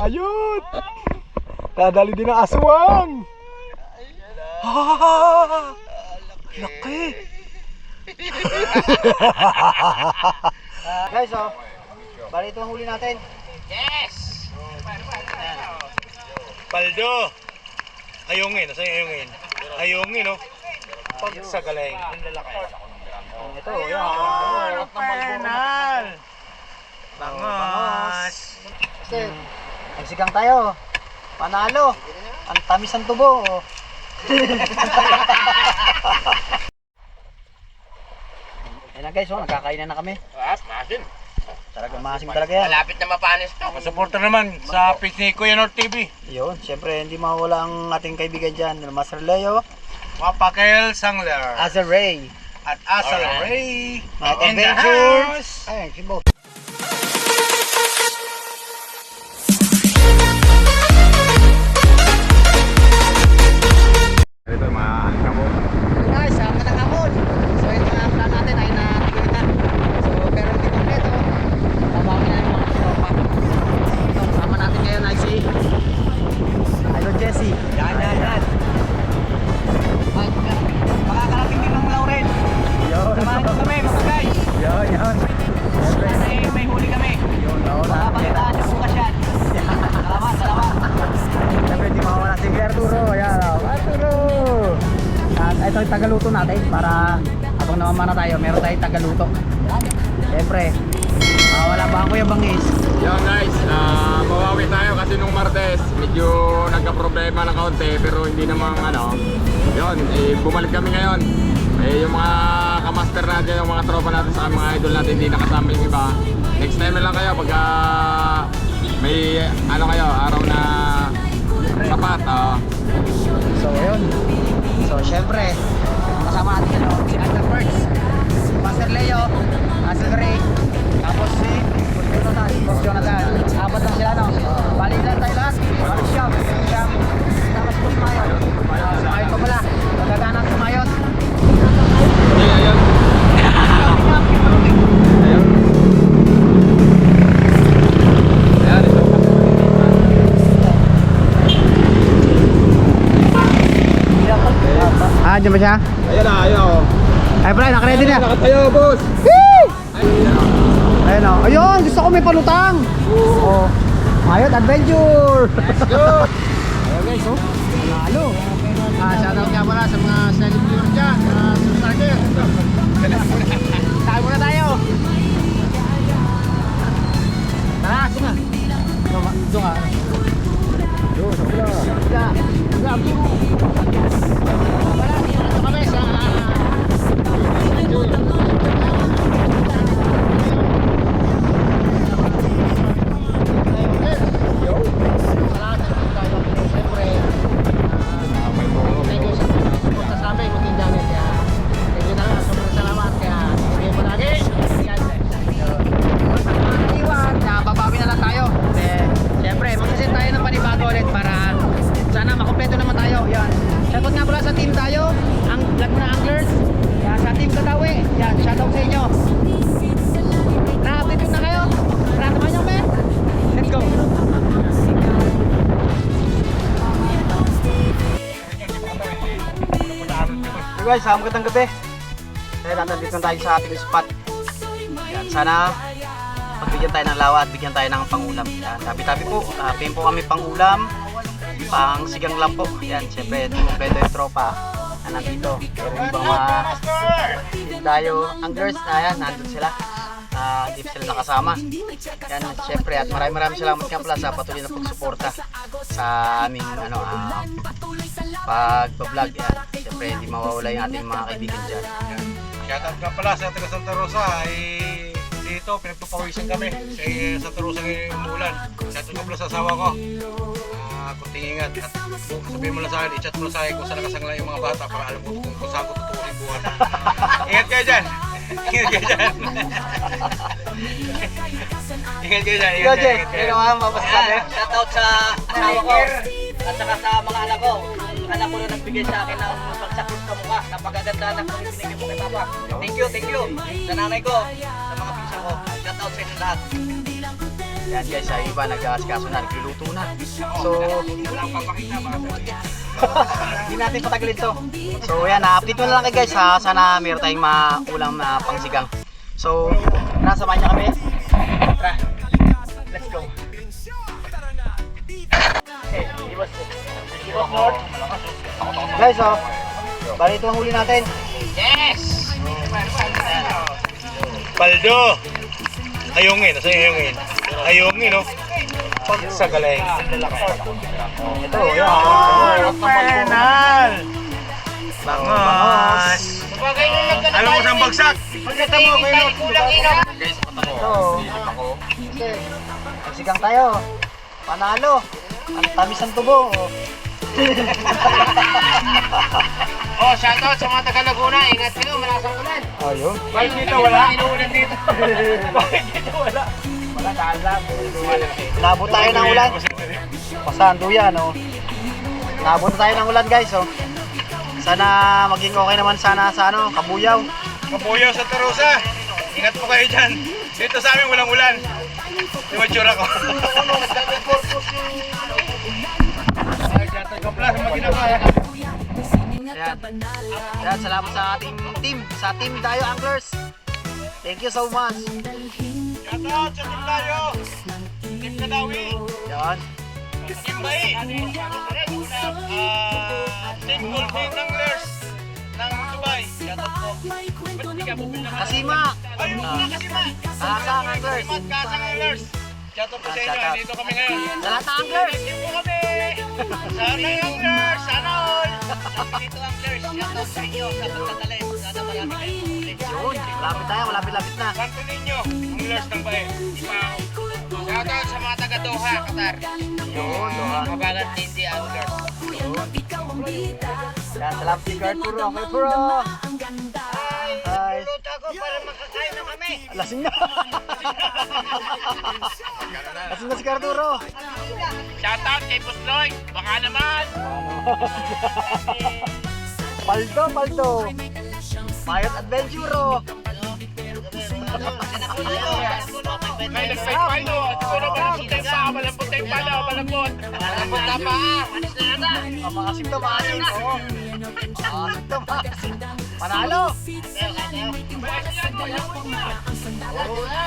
Ayun! Nadali din ang aswang! Ah! Laki! Guys, oh. Bali ito ang huli natin. Yes! Paldo! Ayungin, nasa ayungin? Ayungin, no? Pag sa galing, ang lalaki. Ito, yan. Penal! Bangos! Kasi, nagsigang tayo. Panalo. Ang tamis ang tubo. Oh. Ayan na guys, oh, nagkakainan na kami. Masin. Talagang maasim talaga yan. Malapit na mapanis to. Masuporta naman sa page ni Kuya Nord TV. Yun, syempre hindi mawala ang ating kaibigan dyan. Master Leo, Wapakel Sangler. Azaray, At Asal Ray. Night In the Adventure. house. Ayun, si Bo. Ito mga alikabok. Guys, magandang hapon. So ito nga ang plan natin ay natuloy na. So pero hindi kompleto. Babawin na yung mga tropa. Ito, kasama natin ngayon ay si Idol Jesse. Yan. Makakarating din ng Lauren. Samahan nyo kami mga guys. Yan. May huli kami. Makapalitaan yung bukas yan. Salamat. Siyempre di mawala si Arturo. Yan. Arturo! At ito yung tagaluto natin para habang namamana tayo, meron tayong tagaluto. Siyempre, wala ba ang Kuya Bangis? Yo guys, mawawi tayo kasi nung Martes medyo nagka-problema ng kaunti pero hindi namang yun, bumalik kami ngayon. Yung mga kamaster natin, yung mga tropa natin sa mga idol natin hindi nakasama yung iba. Next time na lang kayo pagka may kayo, araw na sapat. So, yun. So, syempre, kasama natin si Idol Birds, si Master Leo, Master Ray, tapos si Boss Jonathan. Apat lang sila, no? Bali lang tayo lahat. Bali Siyam, tapos Boss Mayot. Mayot pa pala. Magagana si Mayot. Ayun. Diyan ba siya? Ayun na, ayun ako. Ay, Brian, nakaready na. Nakatayo, boss! Ayun o. Ayun, gusto ko may palutang. Oh. Mayot Adventure. Let's go. Ayun guys, oh. Panalo. Shoutout nga pala sa mga silent viewer dyan. Subscriber. Tayo muna tayo. Tara, sige nga. Ito nga. Kami sa guys, magandang gabi. Nandito na tayo sa ating spot. Yan, sana pagbigyan tayo ng lawa at bigyan tayo ng pangulam. Yan, tabi-tabi po. Pin po kami pangulam, pang sigang lang po. Yan, syempre, kompleto yung tropa na nandito. Pero yung ibang mga tayo, anglers, ayan, nandun sila. Hindi sila nakasama. Yan, syempre, at maraming salamat nga pala sa patuloy na pagsuporta sa aming pag-vlog. Yan, syempre, hindi mawawala yung ating mga kaibigan dyan. Shoutout nga pala sa taga Santa Rosa. Dito, pinagpapawisan kami sa Santa Rosa ngayong umulan. Shoutout nga pala sa asawa ko. Kunting ingat. At sabihin mo lang sa akin, i-chat mo lang sa akin kung saan nakasangla yung mga bata para alam ko kung saan ko tutuusin buwan. Ingat kayo dyan! Ingat kayo dyan! Ingat kayo dyan! Ikaw, Jay, ikaw nga mapasasabi. Shoutout sa asawa ko at saka sa mga anak ko. Yung anak ko na nagbigay sa akin ng pagsakot sa mukha. Napakaganda na kung binigyan mo kay Papa. Thank you. Sa nanay ko, sa mga pinsan ko. Shoutout sa inyo lahat. Yan guys, sa iba nag-aasikaso na, nagluluto na. So, hindi natin patagalin to. So yan, update mo na lang kayo guys ha. Sana meron tayong maulam na pangsigang. So, tara, samahan niyo kami. Tara, let's go. Okay, iwas Lord. Guys, oh, bali ito ang huli natin. Yes! Paldo! Ayungin, nasa ayungin. Ayungin, no? Pagsagaling. Ito, yan. Penal! Bangos! Alam mo saan bagsak? Pagkita mo, kulang ilaw. Ito. Pagsigang tayo. Panalo. Ang tamis ng tubo. Oh, shoutout sa mga taga Laguna. Ingat kayo, malasang ulan. Ayun. Bakit dito wala? Inuulan dito. Bakit dito wala? Wala, kaalam. Nabot tayo ng ulan. Pasando yan, oh. Nabot tayo ng ulan, guys, oh. Sana maging okay naman sana sa ano, Kabuyaw. Kabuyaw sa Tarusa. Ingat po kayo dyan. Dito sa amin walang ulan. Di ba tsura ko? Ayan, salamat sa ating team, sa Team Dayo Anglers. Thank you so much. Shoutout sa Team Dayo. Team Kadawi. Yan. Team Bai. Team Golden Anglers ng Dubai. Shoutout po. Ba't di ka pupunta ka? Kasima. Ayun mo na kasi ma. Kasang Anglers. Kasang Anglers. Shoutout po sa inyo. Shoutout. Dito kami ngayon. Sa lahat ng Anglers. Dito po kami. Sana Anglers. Sana all. Dito ang Fleurs. Shoutout sa inyo sa pagtatalim. Sana marami kayong huli. Yun, lapit tayo, malapit-lapit na. Santo Niño. Anglers ng Bai. Shoutout sa mga taga Doha, Qatar. Yun, doha. Mabagat hindi Anglers. Yan, salamat si Kurt Puro. Okay, Puro. Hi. Luto ako para makakain na kami. Lasing na. Lasing na si Carturo. Shoutout kay Busloy. Baka naman. Paldo, paldo. Mayot Adventure. May nagtay palo. Siguro malambot tayo pa. Malambot tayo palo. Malambot. Malambot na pa. Anis na nata. Makasim to, makasim. Oo. Makasim to, makasim. Panalo.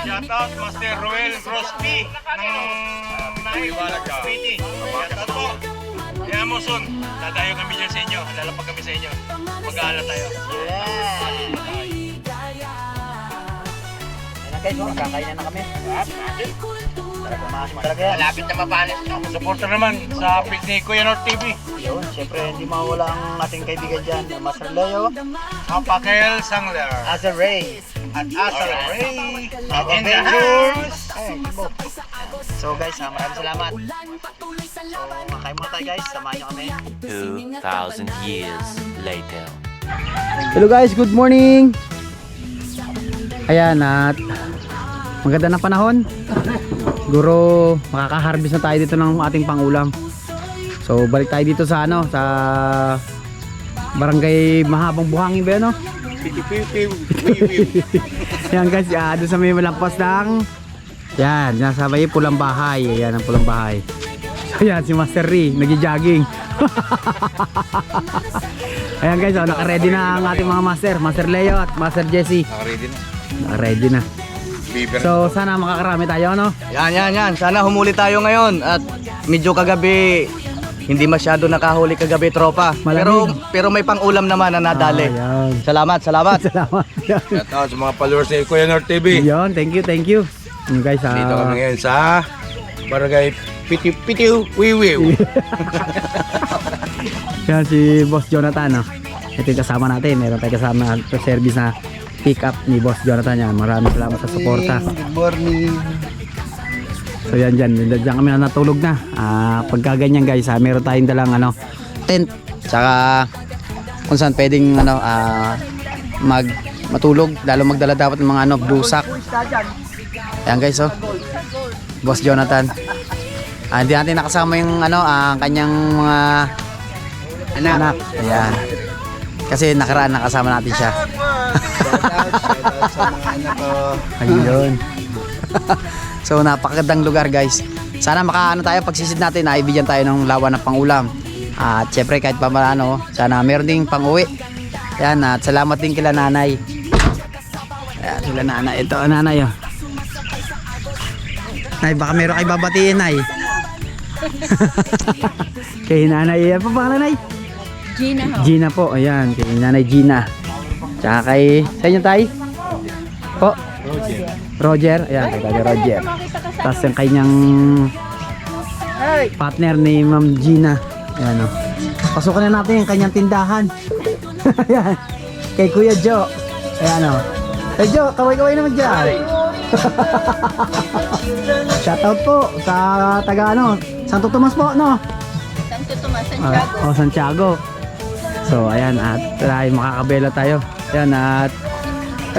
Shoutout Master Roel Crosby ng Cavite. Shoutout po. Kaya mo son, dadayo kami dyan sa inyo. Lalapag kami sa inyo. Mag-aala tayo. Yeah. Ayan guys, kakain na kami. Talaga maasim talaga yan. Malapit na mapanis. Supporter naman sa page ni Kuya North TV. Yun, syempre hindi mawala ang ating kaibigan dyan. Master Leo, Pakel Sangler. Azarey, At Asa Ray. in the house. So guys, maraming salamat. So makain muna tayo guys, samahan nyo kami. 2,000 years later. Hello guys, good morning. Ayan, at maganda na panahon. Siguro makaka-harvest na tayo dito ng ating pangulam. So balik tayo dito sa ano, sa Barangay Mahabang Buhangin ba yun, no? Yan guys, doon sa may malampas ng yan, nasa may pulang bahay. Ayan ang pulang bahay. So yan, si Master Ri, nag-jogging. Ayan guys, naka-ready na ang ating mga master. Master Leo at Master Jesse. Naka-ready na. Naka-ready na. So sana makakarami tayo, no? Yan. Sana humuli tayo ngayon. At medyo kagabi, hindi masyado nakahuli kagabi tropa. Pero may pang-ulam naman na nadali. Ayan. Salamat. Salamat. Shoutout sa mga followers ni Kuya North TV. Yun, thank you. Yun guys, Dito kami ngayon sa Barangay Pitiu Wiwiw. yan si Boss Jonathan, no? Ito yung kasama natin. Meron tayong kasama sa service na pick up ni Boss Jonathan yan. Maraming salamat sa suporta. Good morning. So yan dyan kami na natulog na. Pagka ganyan guys, meron tayong dalang tent. Tsaka kung saan pwedeng matulog. Lalo magdala dapat ng mga blusak. Yan guys, oh. Boss Jonathan. Hindi natin nakasama yung kanyang mga anak. Ayan. Kasi nakaraan nakasama natin siya. Shoutout sa mga anak ko. Ayun. So napakagandang lugar guys. Sana makaano tayo pagsisid natin ay bigyan tayo ng lawa ng pangulam. At syempre kahit pa ano, sana meron ding pang-uwi. Yan, at salamat din kila nanay. Ayan, sila nanay. Ito nanay oh. Nay, baka meron kayo babatiin nay. Kay nanay, ano pa pangalan nay? Gina ho. Gina po, ayan, kay nanay Gina. Tsaka kay, sa inyo tay? Po? Roger, ayan, kay tatay Roger. Tapos yung kanyang partner ni Ma'am Gina. Ayan o. Pasukan na natin yung kanyang tindahan. Ayan, kay Kuya Joe. Ayan o. Hey Joe, kaway-kaway naman dyan. Shoutout po sa taga ano, Santo Tomas po, no? Santo Tomas, Santiago. Santiago. So ayan, at try makakabela tayo. Ayan, at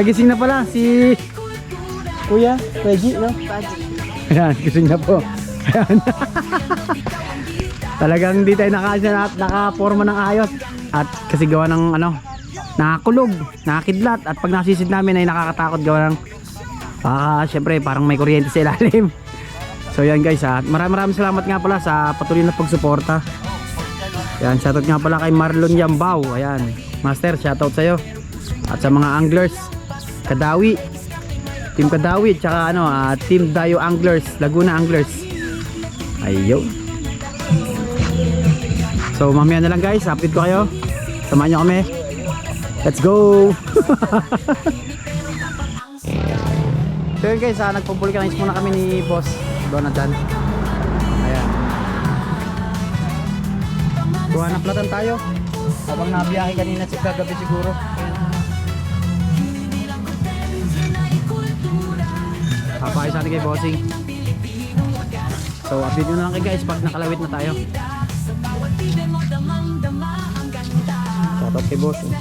gising na pala si Kuya Reggie, no? Ayan, gising na po. Ayan. Talagang hindi tayo nakaporma ng ayos. At kasi gawa ng ano, nakakulog, nakakidlat. At pag nasisid namin ay nakakatakot gawa ng syempre parang may kuryente sa ilalim. So yan guys, maraming salamat nga pala sa patuloy na pagsuporta. Yan, shoutout nga pala kay Marlon Yambao. Ayan, Master, shoutout sa'yo. At sa mga anglers, Kadawi, Team Kadawi, tsaka ano, Team Dayo Anglers, Laguna Anglers. Ayun. So mamaya na lang guys, update ko kayo. Samahan nyo kami. Let's go! So yun guys, nagpo-vulcanize muna kami ni Boss Donadan. Ayan. Kuha na platan tayo. Habang nabiyahe kanina si kagabi siguro. Papayos natin kay Bossing. So update nyo na lang kayo guys pag nakalawit na tayo. Shoutout kay Bossing.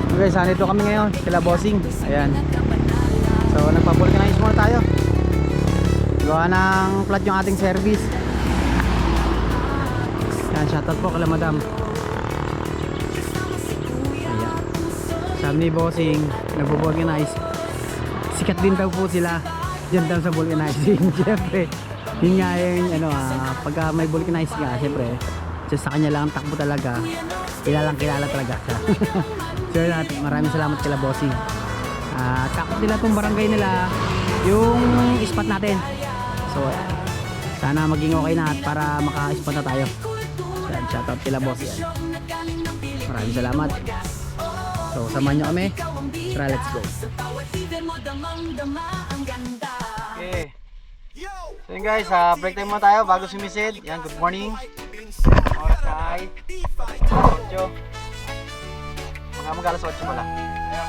Okay guys, nandito kami ngayon sila Bossing. Ayan. So nagpa-vulcanize muna tayo. Gawa ng flat yung ating service. Ayan, shoutout po kala madam. Ayan. Sabi ni Bossing, nagpo-vulcanize. Sikat din daw po sila dyan daw sa vulcanizing. Siyempre, yun nga yung ano, pagka may vulcanize nga, siyempre, sa kanya lang ang takbo talaga. Kilala talaga siya. So maraming salamat kila Bossing. Takot nila tong barangay nila yung spot natin. So sana maging okay na at para maka-spot na tayo. So shoutout kila Bossing. Maraming salamat. So samahan nyo kami. Tara, let's go. Okay. So yun guys, break time muna tayo bago sumisid. Yan, good morning. Oras ay 8. Mga alas 8 pala. Ayan.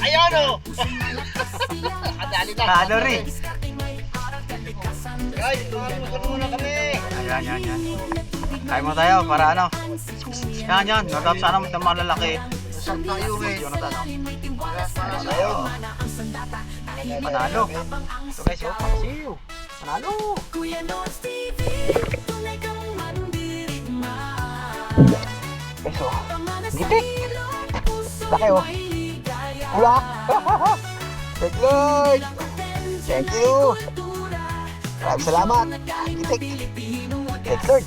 Ayun o! Nakadali na. Ano rin? Guys, tumamusan muna kami. Ayan. Kaya mo tayo para ano. Yan. Natap sana mo mga lalaki. Saan tayo eh? Jonathan. Tayo. Panalo. So guys, pakasiyo. Panalo. Beso. Gitik. Laki oh. Ulak. Thank Lord. Thank you. Maraming salamat. Gitik. Thank Lord.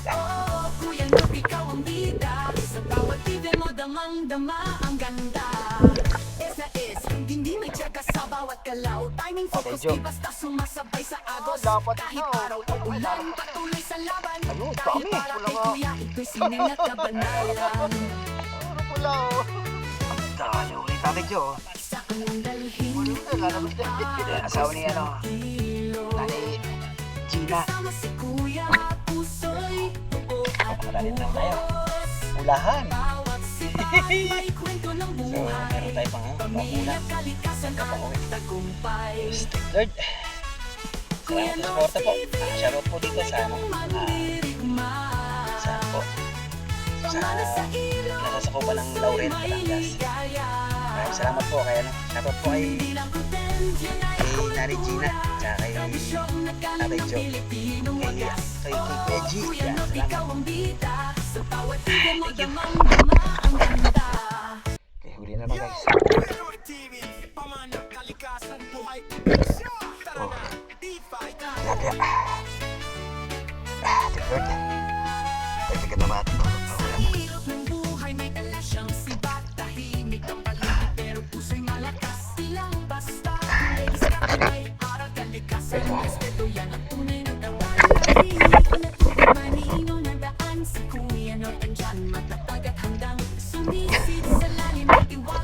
Okay, Joe. Dapat ito. Ayun, dami. Pula oh. Dami ulit Ate Jo. Asawa ni ano, Nanay Gina. Nakadalit lang tayo. Ulahan. So, meron tayo pang pangulan. Kapag-uwi. Lord, salamat sa suporta po. Shoutout po dito sa ano, sa po. Sa nasasakupan ng Laurel, Batangas. Maraming salamat po kaya ano. Shoutout po kay kay Nani Gina, tsaka kay Tatay Joe, kay Kuya G. Yan, salamat. Thank you. Okay, huli na naman guys. Oh, tilapia. Tigurd. Dagdagan naman natin.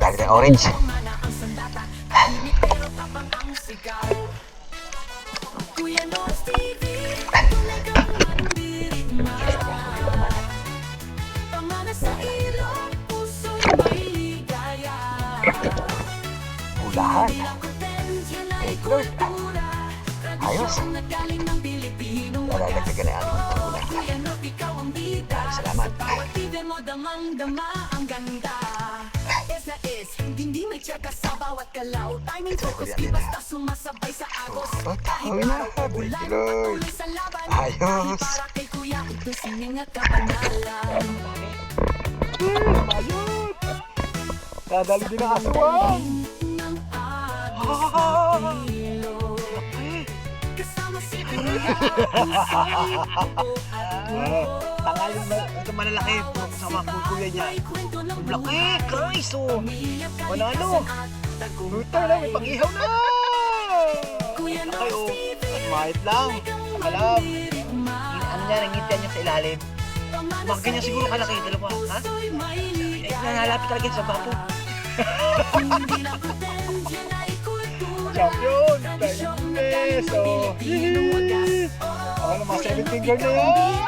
Dali ng orange. Ulahan. Okay, good. Ayos. Lalagdagan na yan. Salamat. Ito ko yan din. Oh, tawin na. Thank you, Lord. Ayos. Ayos. Dadali din ang aswang. Tangal yung ito malalaki sa mga kukuya niya. Ang laki, guys, oh. Ano? Luto na, may pang-ihaw na. Laki, oh. At mahit lang. Alam. Ano niya, nangintian niya sa ilalim. Mga ganyan siguro kalaki, dalawa, ha? Nanalapit talaga sa bapo. Champion! Peso! Ako na mga 7 finger na yan!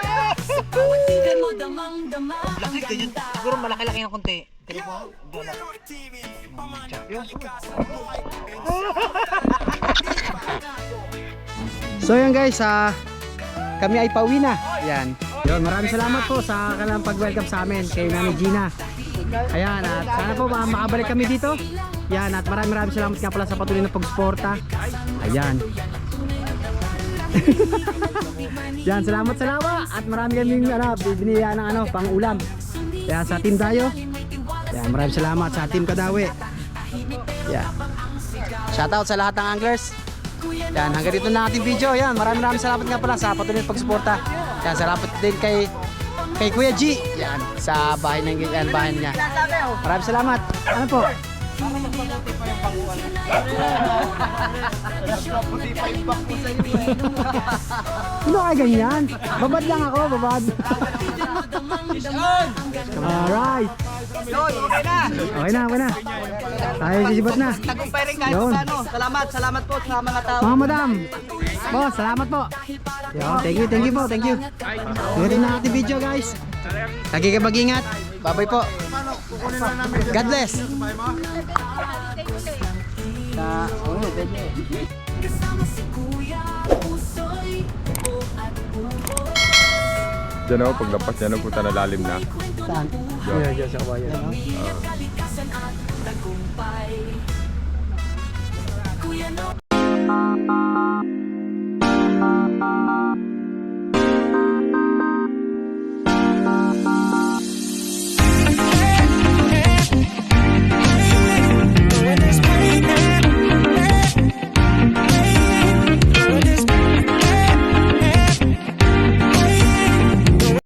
Laki ganyan. Siguro malaki-laki ng konti. Pero po, champion! So yun guys, kami ay pauwi na. Yan. Yun, maraming salamat po sa kanilang pag-welcome sa amin kay Nani Gina. Ayan, at sana po makabalik kami dito. Yan, at maraming salamat nga pala sa patuloy na pagsuporta. Ayan. Yan, salamat sa lawa. At marami kaming binigyan ng pang-ulam. Yan, sa Team Dayo. Yan, maraming salamat sa Team Kadawi. Yan. Shoutout sa lahat ng anglers. Yan, hanggang dito na ating video. Yan, maraming salamat nga pala sa patuloy na pagsuporta. Yan, salamat din kay Kuya G. Yan, sa bahay niya. Maraming salamat. Ano po? Ano ka ganyan? Babad lang ako, babad. Alright. Okay na. Tayo sisibat na. Tagumpay rin kahit Yun. paano. Salamat po sa mga tao. Mga madam. Boss, salamat po. Yun, thank you po. Ngayon na ating video guys. Lagi kayo mag-ingat. Bye-bye po. God bless. Diyan o, paglapas niya na punta na lalim na. Saan? Diyan sa kabayan.